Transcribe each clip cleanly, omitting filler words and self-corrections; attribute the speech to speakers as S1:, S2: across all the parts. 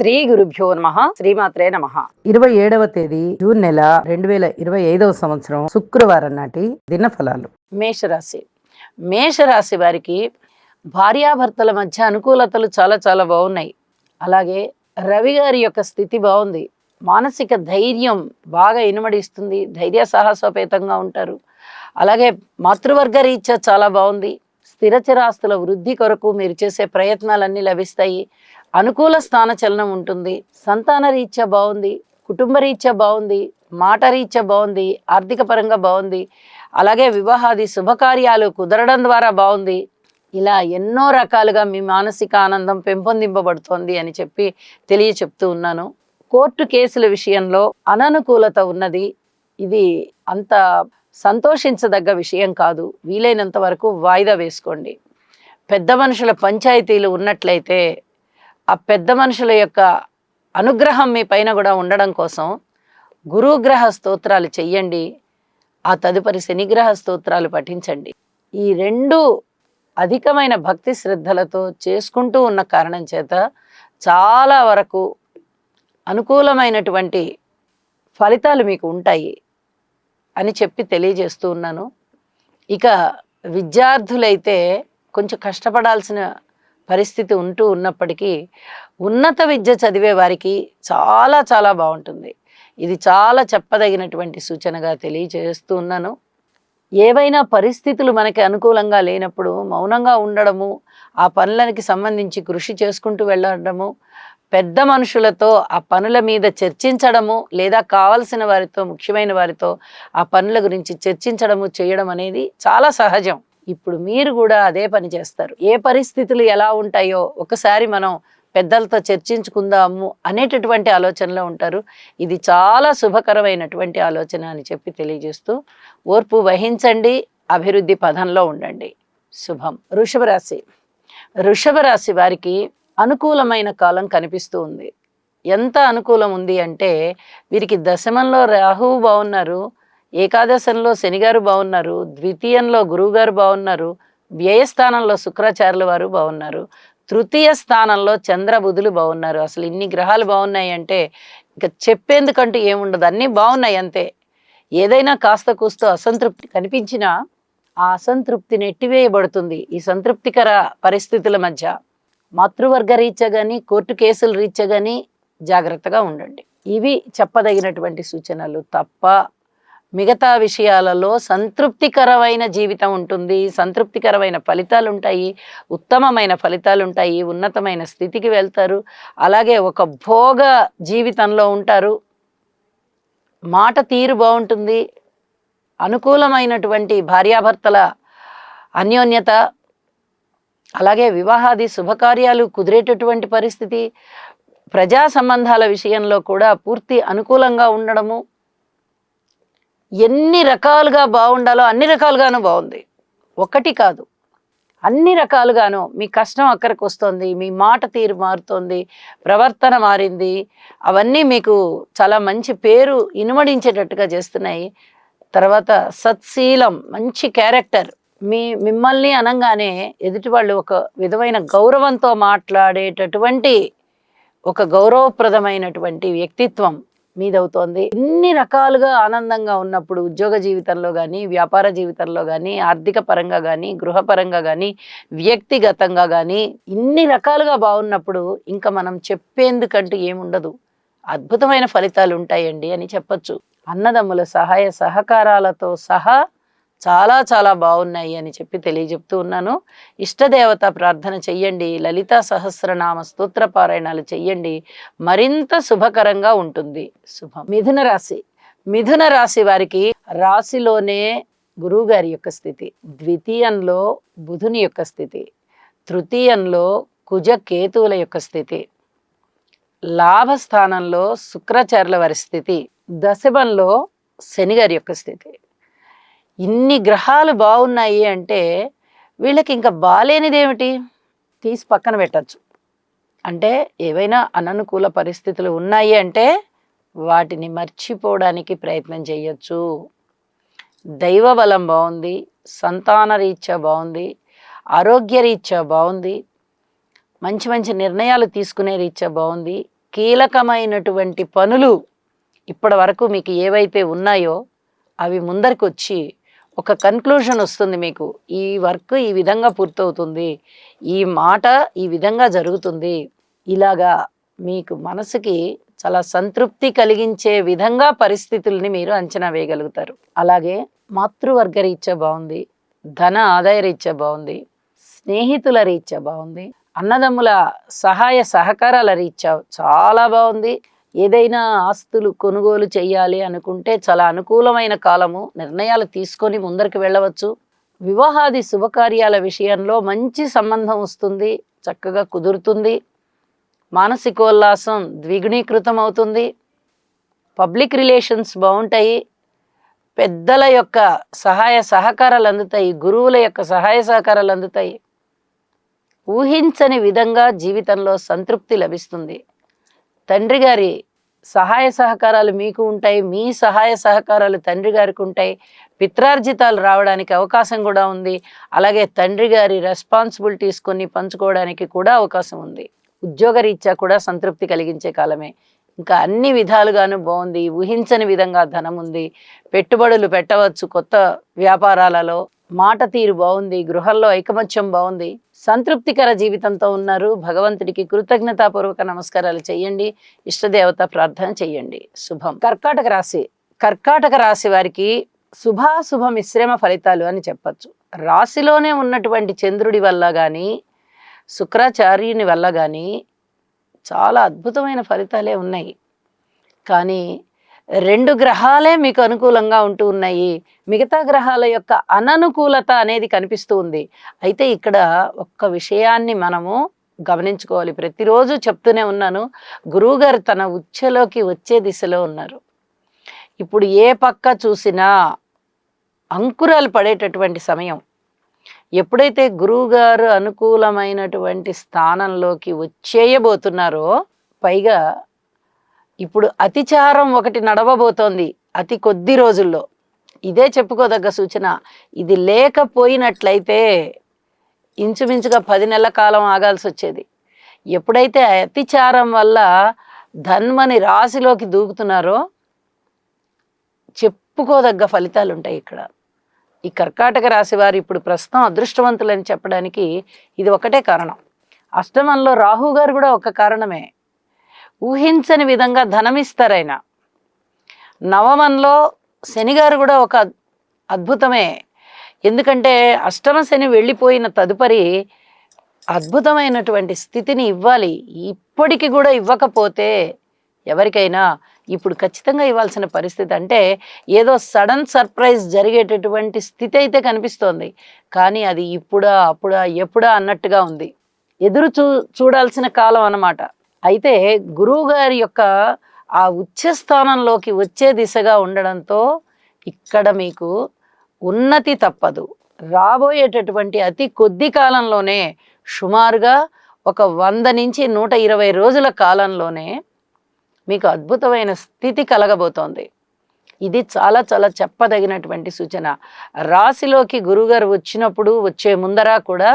S1: శ్రీ గురుభ్యో నమః. శ్రీమాత్రే నమః.
S2: 27వ తేదీ జూన్ నెల 2025వ సంవత్సరం శుక్రవారం నాటి దినఫలాలు.
S1: మేషరాశి. మేషరాశి వారికి భార్యాభర్తల మధ్య అనుకూలతలు చాలా చాలా బాగున్నాయి. అలాగే రవి గారి యొక్క స్థితి బాగుంది. మానసిక ధైర్యం బాగా ఇనుమడిస్తుంది. ధైర్య సాహసోపేతంగా ఉంటారు. అలాగే మాతృవర్గ రీత్యా చాలా బాగుంది. స్థిరచరాస్తుల వృద్ధి కొరకు మీరు చేసే ప్రయత్నాలన్నీ లభిస్తాయి. అనుకూల స్థాన చలనం ఉంటుంది. సంతాన రీత్యా బాగుంది. కుటుంబ రీత్యా బాగుంది. మాట రీత్యా బాగుంది. ఆర్థిక పరంగా బాగుంది. అలాగే వివాహాది శుభకార్యాలు కుదరడం ద్వారా బాగుంది. ఇలా ఎన్నో రకాలుగా మీ మానసిక ఆనందం పెంపొందింపబడుతోంది అని చెప్పి చెప్తూ ఉన్నాను. కోర్టు కేసుల విషయంలో అననుకూలత ఉన్నది. ఇది అంత సంతోషించదగ్గ విషయం కాదు. వీలైనంత వరకు వాయిదా వేసుకోండి. పెద్ద మనుషుల పంచాయతీలు ఉన్నట్లయితే ఆ పెద్ద మనుషుల యొక్క అనుగ్రహం మీ పైన కూడా ఉండడం కోసం గురుగ్రహ స్తోత్రాలు చెయ్యండి. ఆ తదుపరి శనిగ్రహ స్తోత్రాలు పఠించండి. ఈ రెండు అధికమైన భక్తి శ్రద్ధలతో చేసుకుంటూ ఉన్న కారణం చేత చాలా వరకు అనుకూలమైనటువంటి ఫలితాలు మీకు ఉంటాయి అని చెప్పి తెలియజేస్తూ ఉన్నాను. ఇక విద్యార్థులైతే కొంచెం కష్టపడాల్సిన పరిస్థితి ఉన్నప్పటికీ ఉన్నత విద్య చదివే వారికి చాలా చాలా బాగుంటుంది. ఇది చాలా చెప్పదగినటువంటి సూచనగా తెలియజేస్తూ ఉన్నాను. ఏవైనా పరిస్థితులు మనకి అనుకూలంగా లేనప్పుడు మౌనంగా ఉండడము, ఆ పనులకి సంబంధించి కృషి చేసుకుంటూ వెళ్ళడము, పెద్ద మనుషులతో ఆ పనుల మీద చర్చించడము, లేదా కావలసిన వారితో ముఖ్యమైన వారితో ఆ పనుల గురించి చర్చించడము చేయడం అనేది చాలా సహజం. ఇప్పుడు మీరు కూడా అదే పని చేస్తారు. ఏ పరిస్థితులు ఎలా ఉంటాయో ఒకసారి మనం పెద్దలతో చర్చించుకుందాము అనేటటువంటి ఆలోచనలో ఉంటారు. ఇది చాలా శుభకరమైనటువంటి ఆలోచన అని చెప్పి తెలియజేస్తూ ఓర్పు వహించండి, అభివృద్ధి పదంలో ఉండండి. శుభం. వృషభ రాశి. వృషభ రాశి వారికి అనుకూలమైన కాలం కనిపిస్తూ ఉంది. ఎంత అనుకూలం ఉంది అంటే వీరికి దశమంలో రాహువు బాగున్నారు, ఏకాదశంలో శనిగారు బాగున్నారు, ద్వితీయంలో గురువుగారు బాగున్నారు, వ్యయస్థానంలో శుక్రాచార్యుల వారు బాగున్నారు, తృతీయ స్థానంలో చంద్రబుధులు బాగున్నారు. అసలు ఇన్ని గ్రహాలు బాగున్నాయి అంటే ఇక చెప్పేందుకంటూ ఏముండదు, అన్నీ బాగున్నాయి అంతే. ఏదైనా కాస్త కూస్తో అసంతృప్తి కనిపించినా ఆ అసంతృప్తి నెట్టివేయబడుతుంది ఈ సంతృప్తికర పరిస్థితుల మధ్య. మాతృవర్గ రీత్యా కానీ కోర్టు కేసుల రీత్యా కానీ జాగ్రత్తగా ఉండండి. ఇవి చెప్పదగినటువంటి సూచనలు తప్ప మిగతా విషయాలలో సంతృప్తికరమైన జీవితం ఉంటుంది. సంతృప్తికరమైన ఫలితాలు ఉంటాయి. ఉత్తమమైన ఫలితాలు ఉంటాయి. ఉన్నతమైన స్థితికి వెళ్తారు. అలాగే ఒక భోగ జీవితంలో ఉంటారు. మాట తీరు బాగుంటుంది. అనుకూలమైనటువంటి భార్యాభర్తల అన్యోన్యత, అలాగే వివాహాది శుభకార్యాలు కుదిరేటటువంటి పరిస్థితి, ప్రజా సంబంధాల విషయంలో కూడా పూర్తి అనుకూలంగా ఉండడము, ఎన్ని రకాలుగా బాగుండాలో అన్ని రకాలుగాను బాగుంది. ఒకటి కాదు, అన్ని రకాలుగాను. మీ కష్టం అక్కడికి వస్తుంది, మీ మాట తీరు మారుతోంది, ప్రవర్తన మారింది. అవన్నీ మీకు చాలా మంచి పేరు ఇనుమడించేటట్టుగా చేస్తున్నాయి. తర్వాత సత్శీలం, మంచి క్యారెక్టర్. మిమ్మల్ని అనగానే ఎదుటి వాళ్ళు ఒక విధమైన గౌరవంతో మాట్లాడేటటువంటి ఒక గౌరవప్రదమైనటువంటి వ్యక్తిత్వం మీదవుతోంది. ఇన్ని రకాలుగా ఆనందంగా ఉన్నప్పుడు ఉద్యోగ జీవితంలో కానీ, వ్యాపార జీవితంలో కానీ, ఆర్థిక పరంగా కానీ, గృహపరంగా కానీ, వ్యక్తిగతంగా కానీ ఇన్ని రకాలుగా బాగున్నప్పుడు ఇంకా మనం చెప్పేందుకంటూ ఏముండదు. అద్భుతమైన ఫలితాలు ఉంటాయండి అని చెప్పచ్చు. అన్నదమ్ముల సహాయ సహకారాలతో సహా చాలా చాలా బాగున్నాయి అని చెప్పి తెలియజెప్తూ ఉన్నాను. ఇష్టదేవత ప్రార్థన చెయ్యండి. లలితా సహస్రనామ స్తోత్ర పారాయణాలు చెయ్యండి. మరింత శుభకరంగా ఉంటుంది. శుభం. మిథున రాశి. మిథున రాశి వారికి రాశిలోనే గురువు గారి యొక్క స్థితి, ద్వితీయంలో బుధుని యొక్క స్థితి, తృతీయంలో కుజ కేతువుల యొక్క స్థితి, లాభస్థానంలో శుక్రాచార్యుల వారి స్థితి, దశమంలో శనిగారి యొక్క స్థితి. ఇన్ని గ్రహాలు బాగున్నాయి అంటే వీళ్ళకి ఇంకా బాలేనిదేమిటి తీసి పక్కన పెట్టచ్చు. అంటే ఏవైనా అననుకూల పరిస్థితులు ఉన్నాయి అంటే వాటిని మర్చిపోవడానికి ప్రయత్నం చేయొచ్చు. దైవ బలం బాగుంది, సంతాన రీత్యా బాగుంది, ఆరోగ్య రీత్యా బాగుంది, మంచి మంచి నిర్ణయాలు తీసుకునే రీత్యా బాగుంది, కీలకమైనటువంటి పనులు ఇప్పటి వరకు మీకు ఏవైతే ఉన్నాయో అవి ముందరికి వచ్చి ఒక కన్క్లూజన్ వస్తుంది. మీకు ఈ వర్క్ ఈ విధంగా పూర్తవుతుంది, ఈ మాట ఈ విధంగా జరుగుతుంది. ఇలాగా మీకు మనసుకి చాలా సంతృప్తి కలిగించే విధంగా పరిస్థితుల్ని మీరు అంచనా వేయగలుగుతారు. అలాగే మాతృవర్గ రీత్యా బాగుంది, ధన ఆదాయ రీత్యా బాగుంది, స్నేహితుల రీత్యా బాగుంది, అన్నదమ్ముల సహాయ సహకారాల రీత్యా చాలా బాగుంది. ఏదైనా ఆస్తులు కొనుగోలు చేయాలి అనుకుంటే చాలా అనుకూలమైన కాలము, నిర్ణయాలు తీసుకొని ముందరికి వెళ్ళవచ్చు. వివాహాది శుభకార్యాల విషయంలో మంచి సంబంధం వస్తుంది, చక్కగా కుదురుతుంది. మానసికోల్లాసం ద్విగుణీకృతం అవుతుంది. పబ్లిక్ రిలేషన్స్ బాగుంటాయి. పెద్దల యొక్క సహాయ సహకారాలు అందుతాయి, గురువుల యొక్క సహాయ సహకారాలు అందుతాయి. ఊహించని విధంగా జీవితంలో సంతృప్తి లభిస్తుంది. తండ్రి గారి సహాయ సహకారాలు మీకు ఉంటాయి, మీ సహాయ సహకారాలు తండ్రి గారికి ఉంటాయి. పిత్రార్జితాలు రావడానికి అవకాశం కూడా ఉంది. అలాగే తండ్రి గారి రెస్పాన్సిబిలిటీస్ కొన్ని పంచుకోవడానికి కూడా అవకాశం ఉంది. ఉద్యోగ రీత్యా కూడా సంతృప్తి కలిగించే కాలమే. ఇంకా అన్ని విధాలుగాను బాగుంది. ఊహించని విధంగా ధనం ఉంది, పెట్టుబడులు పెట్టవచ్చు కొత్త వ్యాపారాలలో. మాట తీరు బాగుంది, గృహంలో ఐకమత్యం బాగుంది, సంతృప్తికర జీవితంతో ఉన్నారు. భగవంతుడికి కృతజ్ఞతాపూర్వక నమస్కారాలు చేయండి, ఇష్టదేవత ప్రార్థన చేయండి. శుభం. కర్కాటక రాశి. కర్కాటక రాశి వారికి శుభాశుభ మిశ్రమ ఫలితాలు అని చెప్పచ్చు. రాశిలోనే ఉన్నటువంటి చంద్రుడి వల్ల కానీ శుక్రాచార్యుని వల్ల కానీ చాలా అద్భుతమైన ఫలితాలే ఉన్నాయి. కానీ 2 గ్రహాలే మీకు అనుకూలంగా ఉంటూ ఉన్నాయి. మిగతా గ్రహాల యొక్క అననుకూలత అనేది కనిపిస్తూ ఉంది. అయితే ఇక్కడ ఒక్క విషయాన్ని మనము గమనించుకోవాలి. ప్రతిరోజు చెప్తూనే ఉన్నాను, గురువుగారు తన ఉచ్ఛలోకి వచ్చే దిశలో ఉన్నారు. ఇప్పుడు ఏ పక్క చూసినా అంకురాలు పడేటటువంటి సమయం. ఎప్పుడైతే గురువుగారు అనుకూలమైనటువంటి స్థానంలోకి వచ్చేయబోతున్నారో, పైగా ఇప్పుడు అతిచారం ఒకటి నడవబోతోంది అతి కొద్ది రోజుల్లో. ఇదే చెప్పుకోదగ్గ సూచన. ఇది లేకపోయినట్లయితే ఇంచుమించుగా 10 నెలల కాలం ఆగాల్సి వచ్చేది. ఎప్పుడైతే అతిచారం వల్ల ధన్మని రాశిలోకి దూకుతున్నారో చెప్పుకోదగ్గ ఫలితాలు ఉంటాయి ఇక్కడ. ఈ కర్కాటక రాశి వారు ఇప్పుడు ప్రస్తుతం అదృష్టవంతులని చెప్పడానికి ఇది ఒకటే కారణం. అష్టమంలో రాహు గారు కూడా ఒక కారణమే. ఊహించని విధంగా ధనమిస్తారు ఆయన. నవమంలో శని గారు కూడా ఒక అద్భుతమే. ఎందుకంటే అష్టమ శని వెళ్ళిపోయిన తదుపరి అద్భుతమైనటువంటి స్థితిని ఇవ్వాలి. ఇప్పటికి కూడా ఇవ్వకపోతే ఎవరికైనా ఇప్పుడు ఖచ్చితంగా ఇవ్వాల్సిన పరిస్థితి. అంటే ఏదో సడన్ సర్ప్రైజ్ జరిగేటటువంటి స్థితి అయితే కనిపిస్తోంది, కానీ అది ఇప్పుడా అప్పుడా ఎప్పుడా అన్నట్టుగా ఉంది. ఎదురు చూడాల్సిన కాలం అన్నమాట. అయితే గురువు గారి యొక్క ఆ ఉచ్చ స్థానంలోకి వచ్చే దిశగా ఉండడంతో ఇక్కడ మీకు ఉన్నతి తప్పదు. రాబోయేటటువంటి అతి కొద్ది కాలంలోనే, సుమారుగా ఒక 100 నుంచి 120 రోజుల కాలంలోనే మీకు అద్భుతమైన స్థితి కలగబోతోంది. ఇది చాలా చాలా చెప్పదగినటువంటి సూచన. రాశిలోకి గురువుగారు వచ్చినప్పుడు, వచ్చే ముందర కూడా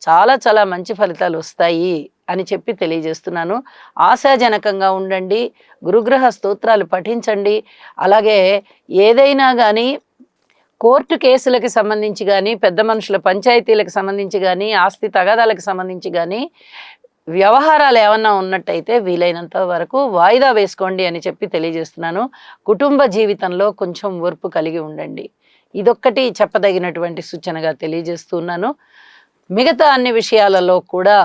S1: చాలా చాలా మంచి ఫలితాలు వస్తాయి అని చెప్పి తెలియజేస్తున్నాను. ఆశాజనకంగా ఉండండి, గురుగ్రహ స్తోత్రాలు పఠించండి. అలాగే ఏదైనా కానీ కోర్టు కేసులకు సంబంధించి కానీ, పెద్ద మనుషుల పంచాయతీలకు సంబంధించి కానీ, ఆస్తి తగాదాలకు సంబంధించి కానీ వ్యవహారాలు ఏమన్నా ఉన్నట్టయితే వీలైనంత వరకు వాయిదా వేసుకోండి అని చెప్పి తెలియజేస్తున్నాను. కుటుంబ జీవితంలో కొంచెం ఓర్పు కలిగి ఉండండి. ఇదొక్కటి చెప్పదగినటువంటి సూచనగా తెలియజేస్తున్నాను. మిగతా అన్ని విషయాలలో కూడా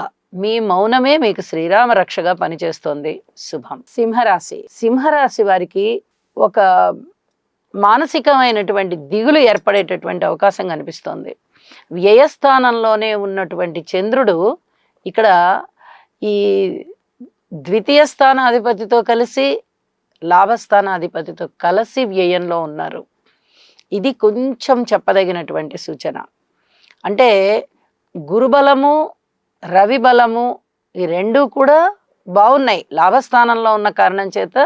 S1: మీ మౌనమే మీకు శ్రీరామ రక్షగా పనిచేస్తోంది. శుభం. సింహరాశి. సింహరాశి వారికి ఒక మానసికమైనటువంటి దిగులు ఏర్పడేటటువంటి అవకాశం కనిపిస్తోంది. వ్యయస్థానంలోనే ఉన్నటువంటి చంద్రుడు ఇక్కడ ఈ ద్వితీయ స్థానాధిపతితో కలిసి, లాభస్థానాధిపతితో కలిసి వ్యయంలో ఉన్నారు. ఇది కొంచెం చెప్పదగినటువంటి సూచన. అంటే గురుబలము, రవి బలము ఈ రెండూ కూడా బాగున్నాయి. లాభస్థానంలో ఉన్న కారణం చేత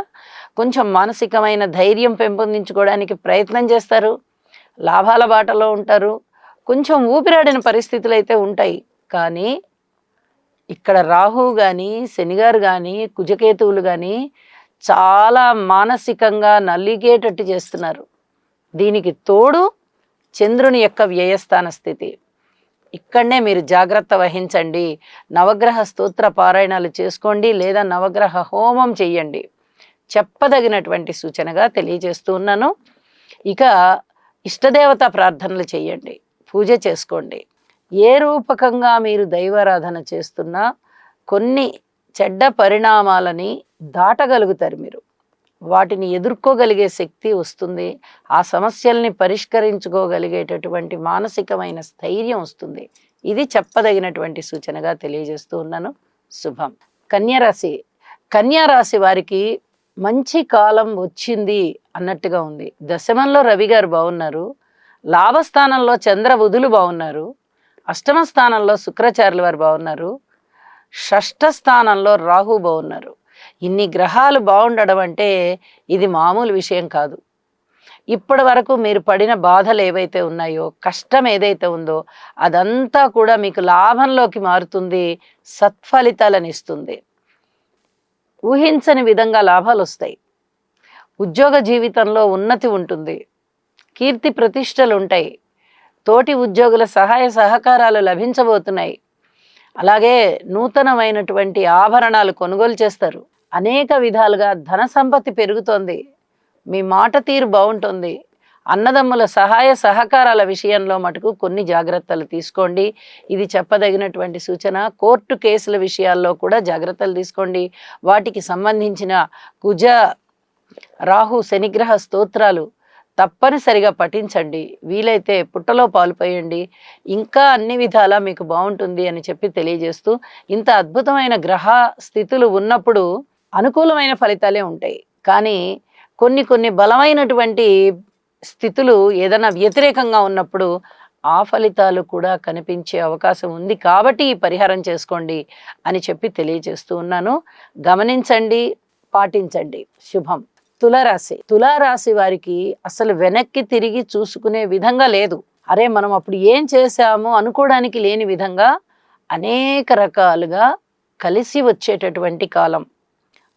S1: కొంచెం మానసికమైన ధైర్యం పెంపొందించుకోవడానికి ప్రయత్నం చేస్తారు, లాభాల బాటలో ఉంటారు. కొంచెం ఊపిరాడిన పరిస్థితులు అయితే ఉంటాయి. కానీ ఇక్కడ రాహు కానీ, శనిగారు కానీ, కుజకేతువులు కానీ చాలా మానసికంగా నలిగేటట్టు చేస్తున్నారు. దీనికి తోడు చంద్రుని యొక్క వ్యయస్థాన స్థితి. ఇక్కడనే మీరు జాగ్రత్త వహించండి. నవగ్రహ స్తోత్ర పారాయణాలు చేసుకోండి, లేదా నవగ్రహ హోమం చెయ్యండి. చెప్పదగినటువంటి సూచనగా తెలియజేస్తూ ఉన్నాను. ఇక ఇష్టదేవత ప్రార్థనలు చేయండి, పూజ చేసుకోండి. ఏ రూపకంగా మీరు దైవారాధన చేస్తున్నా కొన్ని చెడ్డ పరిణామాలని దాటగలుగుతారు. మీరు వాటిని ఎదుర్కోగలిగే శక్తి వస్తుంది. ఆ సమస్యల్ని పరిష్కరించుకోగలిగేటటువంటి మానసికమైన స్థైర్యం వస్తుంది. ఇది చెప్పదగినటువంటి సూచనగా తెలియజేస్తూ ఉన్నాను. శుభం. కన్యారాశి. కన్యారాశి వారికి మంచి కాలం వచ్చింది అన్నట్టుగా ఉంది. దశమంలో రవి గారు బాగున్నారు, లాభస్థానంలో చంద్ర బుధులు బాగున్నారు, అష్టమ స్థానంలో శుక్రాచార్యుల వారు బాగున్నారు, షష్ఠ స్థానంలో రాహు బాగున్నారు. ఇన్ని గ్రహాలు బాగుండడం అంటే ఇది మామూలు విషయం కాదు. ఇప్పటి వరకు మీరు పడిన బాధలు ఏవైతే ఉన్నాయో, కష్టం ఏదైతే ఉందో అదంతా కూడా మీకు లాభంలోకి మారుతుంది, సత్ఫలితాలను ఇస్తుంది. ఊహించని విధంగా లాభాలు వస్తాయి. ఉద్యోగ జీవితంలో ఉన్నతి ఉంటుంది, కీర్తి ప్రతిష్టలు ఉంటాయి, తోటి ఉద్యోగుల సహాయ సహకారాలు లభించబోతున్నాయి. అలాగే నూతనమైనటువంటి ఆభరణాలు కొనుగోలు చేస్తారు. అనేక విధాలుగా ధన సంపత్తి పెరుగుతోంది. మీ మాట తీరు బాగుంటుంది. అన్నదమ్ముల సహాయ సహకారాల విషయంలో మటుకు కొన్ని జాగ్రత్తలు తీసుకోండి. ఇది చెప్పదగినటువంటి సూచన. కోర్టు కేసుల విషయాల్లో కూడా జాగ్రత్తలు తీసుకోండి. వాటికి సంబంధించిన కుజ రాహు శనిగ్రహ స్తోత్రాలు తప్పనిసరిగా పఠించండి. వీలైతే పుట్టలో పాలు పోయండి. ఇంకా అన్ని విధాలా మీకు బాగుంటుంది అని చెప్పి తెలియజేస్తూ, ఇంత అద్భుతమైన గ్రహ స్థితులు ఉన్నప్పుడు అనుకూలమైన ఫలితాలే ఉంటాయి. కానీ కొన్ని బలమైనటువంటి స్థితులు ఏదైనా వ్యతిరేకంగా ఉన్నప్పుడు ఆ ఫలితాలు కూడా కనిపించే అవకాశం ఉంది. కాబట్టి ఈ పరిహారం చేసుకోండి అని చెప్పి తెలియజేస్తూ ఉన్నాను. గమనించండి, పాటించండి. శుభం. తులారాశి. తులారాశి వారికి అసలు వెనక్కి తిరిగి చూసుకునే విధంగా లేదు. అరే మనం అప్పుడు ఏం చేశాము అనుకోవడానికి లేని విధంగా అనేక రకాలుగా కలిసి వచ్చేటటువంటి కాలం.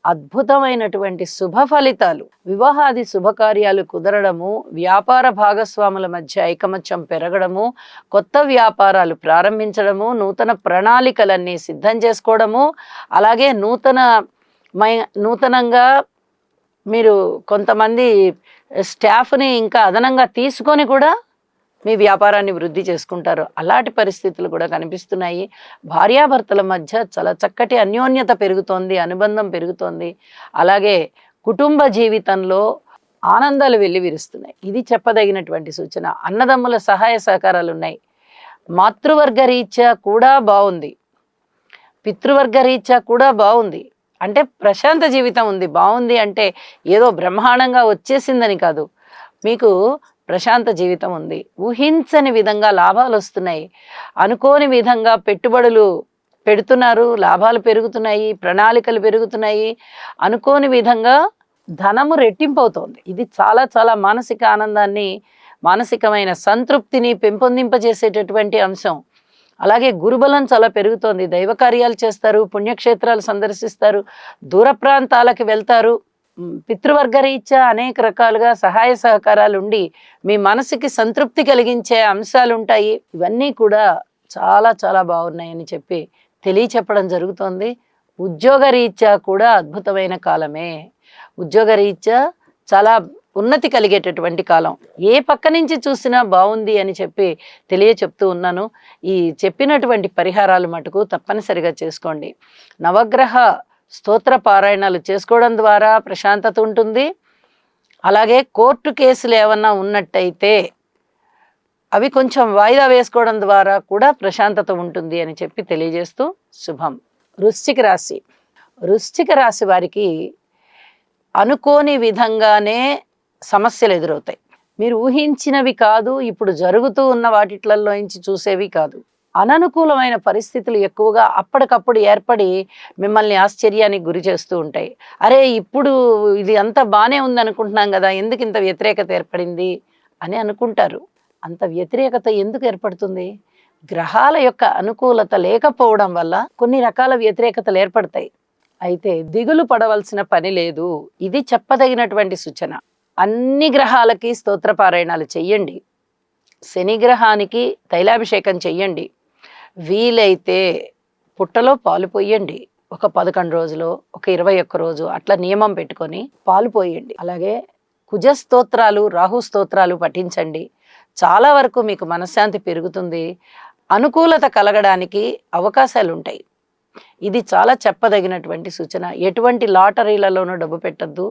S1: అద్భుతమైనటువంటి శుభ ఫలితాలు, వివాహాది శుభకార్యాలు కుదరడము, వ్యాపార భాగస్వాముల మధ్య ఐకమత్యం పెరగడము, కొత్త వ్యాపారాలు ప్రారంభించడము, నూతన ప్రణాళికలన్నీ సిద్ధం చేసుకోవడము, అలాగే నూతనంగా మీరు కొంతమంది స్టాఫ్ని ఇంకా అదనంగా తీసుకొని కూడా మీ వ్యాపారాన్ని వృద్ధి చేసుకుంటారు. అలాంటి పరిస్థితులు కూడా కనిపిస్తున్నాయి. భార్యాభర్తల మధ్య చాలా చక్కటి అన్యోన్యత పెరుగుతోంది, అనుబంధం పెరుగుతోంది. అలాగే కుటుంబ జీవితంలో ఆనందాలు వెల్లివిరుస్తున్నాయి. ఇది చెప్పదగినటువంటి సూచన. అన్నదమ్ముల సహాయ సహకారాలు ఉన్నాయి. మాతృవర్గ రీత్యా కూడా బాగుంది, పితృవర్గ రీత్యా కూడా బాగుంది. అంటే ప్రశాంత జీవితం ఉంది. బాగుంది అంటే ఏదో బ్రహ్మాండంగా వచ్చేసిందని కాదు, మీకు ప్రశాంత జీవితం ఉంది. ఊహించని విధంగా లాభాలు వస్తున్నాయి. అనుకోని విధంగా పెట్టుబడులు పెడుతున్నారు, లాభాలు పెరుగుతున్నాయి, ప్రణాళికలు పెరుగుతున్నాయి. అనుకోని విధంగా ధనము రెట్టింపు అవుతోంది. ఇది చాలా చాలా మానసిక ఆనందాన్ని, మానసికమైన సంతృప్తిని పెంపొందింపజేసేటటువంటి అంశం. అలాగే గురుబలం చాలా పెరుగుతోంది. దైవ కార్యాలు చేస్తారు, పుణ్యక్షేత్రాలు సందర్శిస్తారు, దూర ప్రాంతాలకు వెళ్తారు. పితృవర్గ రీత్యా అనేక రకాలుగా సహాయ సహకారాలు ఉండి మీ మనసుకి సంతృప్తి కలిగించే అంశాలు ఉంటాయి. ఇవన్నీ కూడా చాలా చాలా బాగున్నాయని చెప్పి తెలియచెప్పడం జరుగుతోంది. ఉద్యోగ రీత్యా కూడా అద్భుతమైన కాలమే. ఉద్యోగ రీత్యా చాలా ఉన్నతి కలిగేటటువంటి కాలం. ఏ పక్క నుంచి చూసినా బాగుంది అని చెప్పి చెప్తూ ఉన్నాను. ఈ చెప్పినటువంటి పరిహారాలు మటుకు తప్పనిసరిగా చేసుకోండి. నవగ్రహ స్తోత్ర పారాయణాలు చేసుకోవడం ద్వారా ప్రశాంతత ఉంటుంది. అలాగే కోర్టు కేసులు ఏమన్నా ఉన్నట్టయితే అవి కొంచెం వాయిదా వేసుకోవడం ద్వారా కూడా ప్రశాంతత ఉంటుంది అని చెప్పి తెలియజేస్తూ శుభం. వృశ్చిక రాశి. వృశ్చిక రాశి వారికి అనుకోని విధంగానే సమస్యలు ఎదురవుతాయి. మీరు ఊహించినవి కాదు, ఇప్పుడు జరుగుతూ ఉన్న వాటిట్లలో నుంచి చూసేవి కాదు. అననుకూలమైన పరిస్థితులు ఎక్కువగా అప్పటికప్పుడు ఏర్పడి మిమ్మల్ని ఆశ్చర్యానికి గురి చేస్తూ ఉంటాయి. అరే ఇప్పుడు ఇది అంతా బాగానే ఉంది అనుకుంటున్నాం కదా, ఎందుకు ఇంత వ్యతిరేకత ఏర్పడింది అని అనుకుంటారు. అంత వ్యతిరేకత ఎందుకు ఏర్పడుతుంది? గ్రహాల యొక్క అనుకూలత లేకపోవడం వల్ల కొన్ని రకాల వ్యతిరేకతలు ఏర్పడతాయి. అయితే దిగులు పడవలసిన పని లేదు. ఇది చెప్పదగినటువంటి సూచన. అన్ని గ్రహాలకి స్తోత్ర పారాయణాలు చెయ్యండి. శని గ్రహానికి తైలాభిషేకం చెయ్యండి. వీలైతే పుట్టలో పాలు పోయండి. ఒక 11 రోజులు, ఒక 21 రోజు అట్లా నియమం పెట్టుకొని పాలు పోయండి. అలాగే కుజ స్తోత్రాలు, రాహు స్తోత్రాలు పఠించండి. చాలా వరకు మీకు మనశ్శాంతి పెరుగుతుంది. అనుకూలత కలగడానికి అవకాశాలు ఉంటాయి. ఇది చాలా చెప్పదగినటువంటి సూచన. ఎటువంటి లాటరీలలోనూ డబ్బు పెట్టద్దు,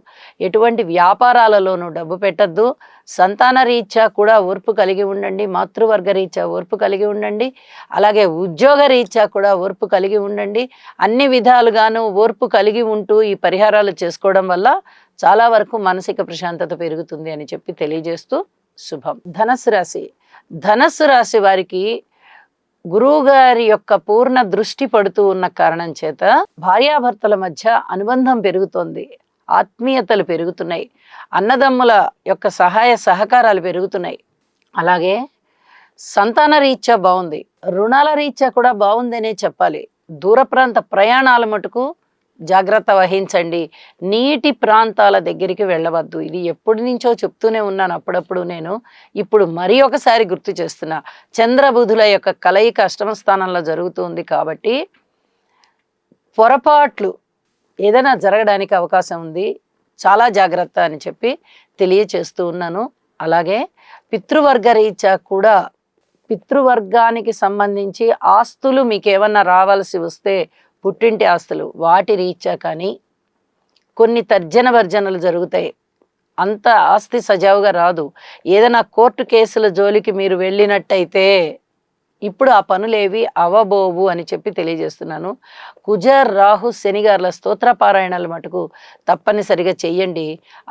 S1: ఎటువంటి వ్యాపారాలలోనూ డబ్బు పెట్టద్దు. సంతాన రీత్యా కూడా ఓర్పు కలిగి ఉండండి. మాతృవర్గ రీత్యా ఓర్పు కలిగి ఉండండి. అలాగే ఉద్యోగ రీత్యా కూడా ఓర్పు కలిగి ఉండండి. అన్ని విధాలుగాను ఓర్పు కలిగి ఉంటూ ఈ పరిహారాలు చేసుకోవడం వల్ల చాలా వరకు మానసిక ప్రశాంతత పెరుగుతుంది అని చెప్పి తెలియజేస్తూ శుభం. ధనస్సు రాశి వారికి గురువు గారి యొక్క పూర్ణ దృష్టి పడుతూ ఉన్న కారణం చేత భార్యాభర్తల మధ్య అనుబంధం పెరుగుతోంది. ఆత్మీయతలు పెరుగుతున్నాయి. అన్నదమ్ముల యొక్క సహాయ సహకారాలు పెరుగుతున్నాయి. అలాగే సంతాన రీత్యా బాగుంది. రుణాల రీత్యా కూడా బాగుందనే చెప్పాలి. దూర ప్రాంత ప్రయాణాల మటుకు జాగ్రత్త వహించండి. నీటి ప్రాంతాల దగ్గరికి వెళ్ళవద్దు. ఇది ఎప్పటి నుంచో చెప్తూనే ఉన్నాను అప్పుడప్పుడు. నేను ఇప్పుడు మరి ఒకసారి గుర్తు చేస్తున్నా. చంద్రబుధుల యొక్క కలయిక అష్టమ స్థానంలో జరుగుతుంది కాబట్టి పొరపాట్లు ఏదైనా జరగడానికి అవకాశం ఉంది. చాలా జాగ్రత్త అని చెప్పి తెలియచేస్తూ ఉన్నాను. అలాగే పితృవర్గ రీత్యా కూడా పితృవర్గానికి సంబంధించి ఆస్తులు మీకు ఏమన్నా రావాల్సి వస్తే పుట్టింటి ఆస్తులు వాటి రీత్యా కానీ కొన్ని తర్జన భర్జనలు జరుగుతాయి. అంత ఆస్తి సజావుగా రాదు. ఏదైనా కోర్టు కేసుల జోలికి మీరు వెళ్ళినట్టయితే ఇప్పుడు ఆ పనులేవి అవబోవు అని చెప్పి తెలియజేస్తున్నాను. కుజ రాహు శనిగారుల స్తోత్ర పారాయణాలు మటుకు తప్పనిసరిగా చెయ్యండి.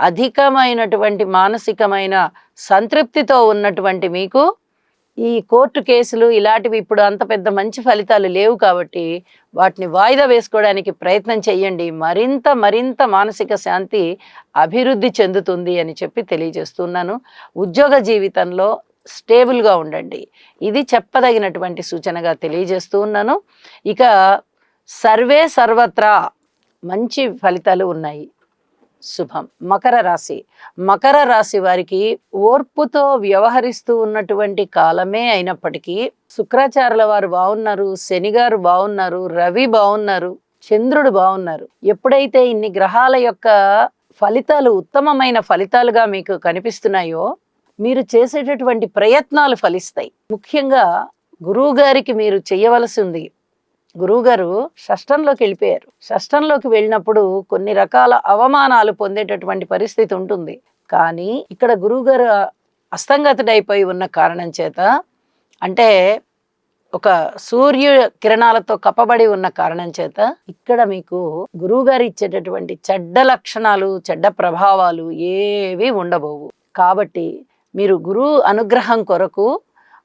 S1: అధికమైనటువంటి మానసికమైన సంతృప్తితో ఉన్నటువంటి మీకు ఈ కోర్టు కేసులు ఇలాంటివి ఇప్పుడు అంత పెద్ద మంచి ఫలితాలు లేవు కాబట్టి వాటిని వాయిదా వేసుకోవడానికి ప్రయత్నం చేయండి. మరింత మానసిక శాంతి అభివృద్ధి చెందుతుంది అని చెప్పి తెలియజేస్తున్నాను. ఉద్యోగ జీవితంలో స్టేబుల్గా ఉండండి. ఇది చెప్పదగినటువంటి సూచనగా తెలియజేస్తూ ఉన్నాను. ఇక సర్వత్రా మంచి ఫలితాలు ఉన్నాయి. శుభం. మకర రాశి వారికి ఓర్పుతో వ్యవహరిస్తూ ఉన్నటువంటి కాలమే అయినప్పటికీ శుక్రాచార్యుల వారు బాగున్నారు, శనిగారు బాగున్నారు, రవి బాగున్నారు, చంద్రుడు బాగున్నారు. ఎప్పుడైతే ఇన్ని గ్రహాల యొక్క ఫలితాలు ఉత్తమమైన ఫలితాలుగా మీకు కనిపిస్తున్నాయో మీరు చేసేటటువంటి ప్రయత్నాలు ఫలిస్తాయి. ముఖ్యంగా గురువు గారికి మీరు చేయవలసి ఉంది. గురువుగారు షష్టంలోకి వెళ్ళిపోయారు. షష్టంలోకి వెళ్ళినప్పుడు కొన్ని రకాల అవమానాలు పొందేటటువంటి పరిస్థితి ఉంటుంది. కానీ ఇక్కడ గురువుగారు అస్తంగతుడైపోయి ఉన్న కారణం చేత, అంటే ఒక సూర్య కిరణాలతో కప్పబడి ఉన్న కారణం చేత ఇక్కడ మీకు గురువుగారు ఇచ్చేటటువంటి చెడ్డ లక్షణాలు, చెడ్డ ప్రభావాలు ఏవి ఉండబోవు. కాబట్టి మీరు గురువు అనుగ్రహం కొరకు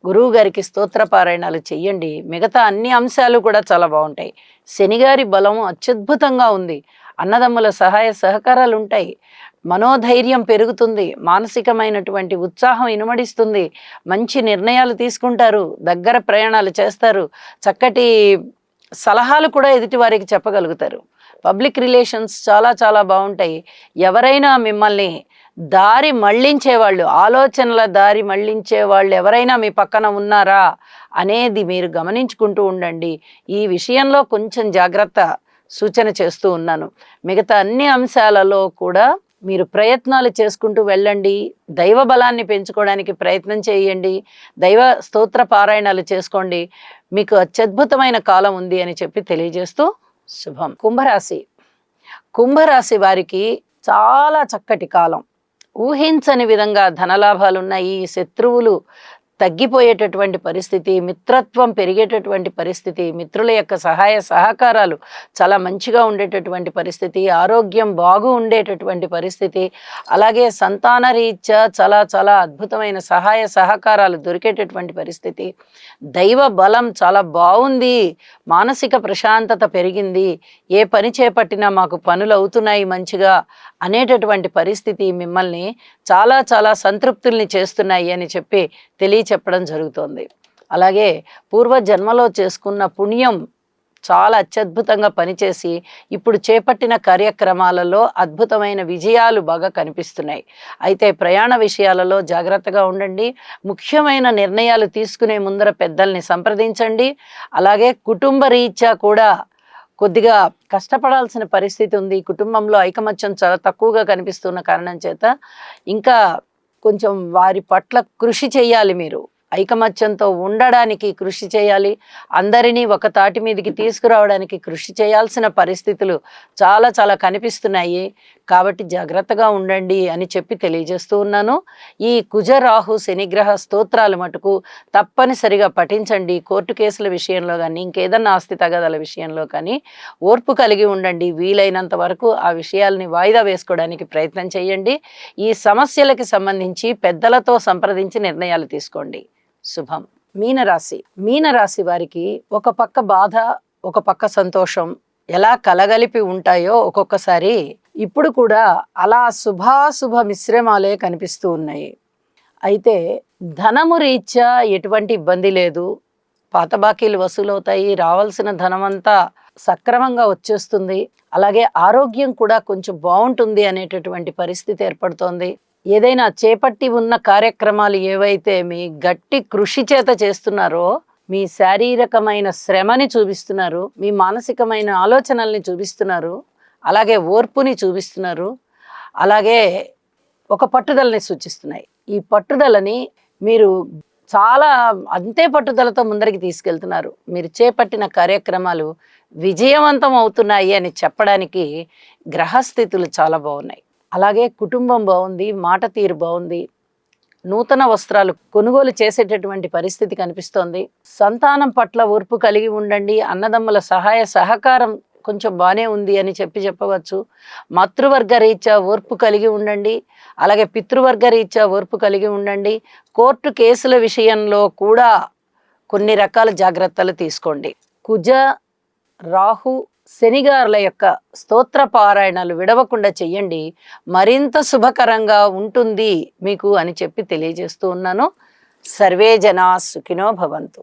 S1: గురువు గారికి స్తోత్ర పారాయణాలు చెయ్యండి. మిగతా అన్ని అంశాలు కూడా చాలా బాగుంటాయి. శనిగారి బలం అత్యద్భుతంగా ఉంది. అన్నదమ్ముల సహాయ సహకారాలు ఉంటాయి. మనోధైర్యం పెరుగుతుంది. మానసికమైనటువంటి ఉత్సాహం ఇనుమడిస్తుంది. మంచి నిర్ణయాలు తీసుకుంటారు. దగ్గర ప్రయాణాలు చేస్తారు. చక్కటి సలహాలు కూడా ఎదుటి వారికి చెప్పగలుగుతారు. పబ్లిక్ రిలేషన్స్ చాలా బాగుంటాయి. ఎవరైనా మిమ్మల్ని దారి మళ్లించేవాళ్ళు, ఆలోచనల దారి మళ్లించేవాళ్ళు ఎవరైనా మీ పక్కన ఉన్నారా అనేది మీరు గమనించుకుంటూ ఉండండి. ఈ విషయంలో కొంచెం జాగ్రత్త సూచన చేస్తూ ఉన్నాను. మిగతా అన్ని అంశాలలో కూడా మీరు ప్రయత్నాలు చేసుకుంటూ వెళ్ళండి. దైవ బలాన్ని పెంచుకోవడానికి ప్రయత్నం చేయండి. దైవ స్తోత్ర పారాయణాలు చేసుకోండి. మీకు అత్యద్భుతమైన కాలం ఉంది అని చెప్పి తెలియజేస్తూ శుభం. కుంభరాశి వారికి చాలా చక్కటి కాలం. ఊహించని విధంగా ధనలాభాలు ఉన్నాయి. శత్రువులు తగ్గిపోయేటటువంటి పరిస్థితి, మిత్రత్వం పెరిగేటటువంటి పరిస్థితి, మిత్రుల యొక్క సహాయ సహకారాలు చాలా మంచిగా ఉండేటటువంటి పరిస్థితి, ఆరోగ్యం బాగు ఉండేటటువంటి పరిస్థితి, అలాగే సంతాన రీత్యా చాలా అద్భుతమైన సహాయ సహకారాలు దొరికేటటువంటి పరిస్థితి, దైవ బలం చాలా బాగుంది, మానసిక ప్రశాంతత పెరిగింది, ఏ పని చేపట్టినా మాకు పనులు అవుతున్నాయి మంచిగా అనేటటువంటి పరిస్థితి మిమ్మల్ని చాలా సంతృప్తుల్ని చేస్తున్నాయి అని చెప్పి చెప్పడం జరుగుతోంది. అలాగే పూర్వజన్మలో చేసుకున్న పుణ్యం చాలా అత్యద్భుతంగా పనిచేసి ఇప్పుడు చేపట్టిన కార్యక్రమాలలో అద్భుతమైన విజయాలు బాగా కనిపిస్తున్నాయి. అయితే ప్రయాణ విషయాలలో జాగ్రత్తగా ఉండండి. ముఖ్యమైన నిర్ణయాలు తీసుకునే ముందర పెద్దల్ని సంప్రదించండి. అలాగే కుటుంబ రీత్యా కూడా కొద్దిగా కష్టపడాల్సిన పరిస్థితి ఉంది. కుటుంబంలో ఐకమత్యం చాలా తక్కువగా కనిపిస్తున్న కారణం చేత ఇంకా కొంచెం వారి పట్ల కృషి చేయాలి. మీరు ఐకమత్యంతో ఉండడానికి కృషి చేయాలి. అందరినీ ఒక తాటి మీదకి తీసుకురావడానికి కృషి చేయాల్సిన పరిస్థితులు చాలా చాలా కనిపిస్తున్నాయి. కాబట్టి జాగ్రత్తగా ఉండండి అని చెప్పి తెలియజేస్తూ ఉన్నాను. ఈ కుజరాహు శనిగ్రహ స్తోత్రాలు మటుకు తప్పనిసరిగా పఠించండి. కోర్టు కేసుల విషయంలో కానీ ఇంకేదన్నా ఆస్తి తగాదాల విషయంలో కానీ ఓర్పు కలిగి ఉండండి. వీలైనంత వరకు ఆ విషయాల్ని వాయిదా వేసుకోవడానికి ప్రయత్నం చేయండి. ఈ సమస్యలకి సంబంధించి పెద్దలతో సంప్రదించి నిర్ణయాలు తీసుకోండి. శుభం. మీనరాశి వారికి ఒక పక్క బాధ, ఒక పక్క సంతోషం ఎలా కలగలిపి ఉంటాయో ఒక్కొక్కసారి ఇప్పుడు కూడా అలా శుభాశుభ మిశ్రమాలే కనిపిస్తూ ఉన్నాయి. అయితే ధనము రీత్యా ఎటువంటి ఇబ్బంది లేదు. పాత బాకీలు వసూలవుతాయి. రావాల్సిన ధనమంతా సక్రమంగా వచ్చేస్తుంది. అలాగే ఆరోగ్యం కూడా కొంచెం బాగుంటుంది అనేటటువంటి పరిస్థితి ఏర్పడుతోంది. ఏదైనా చేపట్టి ఉన్న కార్యక్రమాలు ఏవైతే మీ గట్టి కృషి చేత చేస్తున్నారో, మీ శారీరకమైన శ్రమని చూపిస్తున్నారు, మీ మానసికమైన ఆలోచనల్ని చూపిస్తున్నారు, అలాగే ఓర్పుని చూపిస్తున్నారు, అలాగే ఒక పట్టుదలని సూచిస్తున్నాయి. ఈ పట్టుదలని మీరు చాలా అంతే పట్టుదలతో ముందరికి తీసుకెళ్తున్నారు. మీరు చేపట్టిన కార్యక్రమాలు విజయవంతం అవుతున్నాయి అని చెప్పడానికి గ్రహస్థితులు చాలా బాగున్నాయి. అలాగే కుటుంబం బాగుంది, మాట తీరు బాగుంది, నూతన వస్త్రాలు కొనుగోలు చేసేటటువంటి పరిస్థితి కనిపిస్తోంది. సంతానం పట్ల ఓర్పు కలిగి ఉండండి. అన్నదమ్ముల సహాయ సహకారం కొంచెం బాగానే ఉంది అని చెప్పవచ్చు. మాతృవర్గ రీత్యా ఓర్పు కలిగి ఉండండి. అలాగే పితృవర్గ రీత్యా ఓర్పు కలిగి ఉండండి. కోర్టు కేసుల విషయంలో కూడా కొన్ని రకాల జాగ్రత్తలు తీసుకోండి. కుజ, రాహు, శనిగారుల యొక్క స్తోత్ర పారాయణాలు విడవకుండా చెయ్యండి. మరింత శుభకరంగా ఉంటుంది మీకు అని చెప్పి తెలియజేస్తూ ఉన్నాను. సర్వే జనా సుఖినో భవంతు.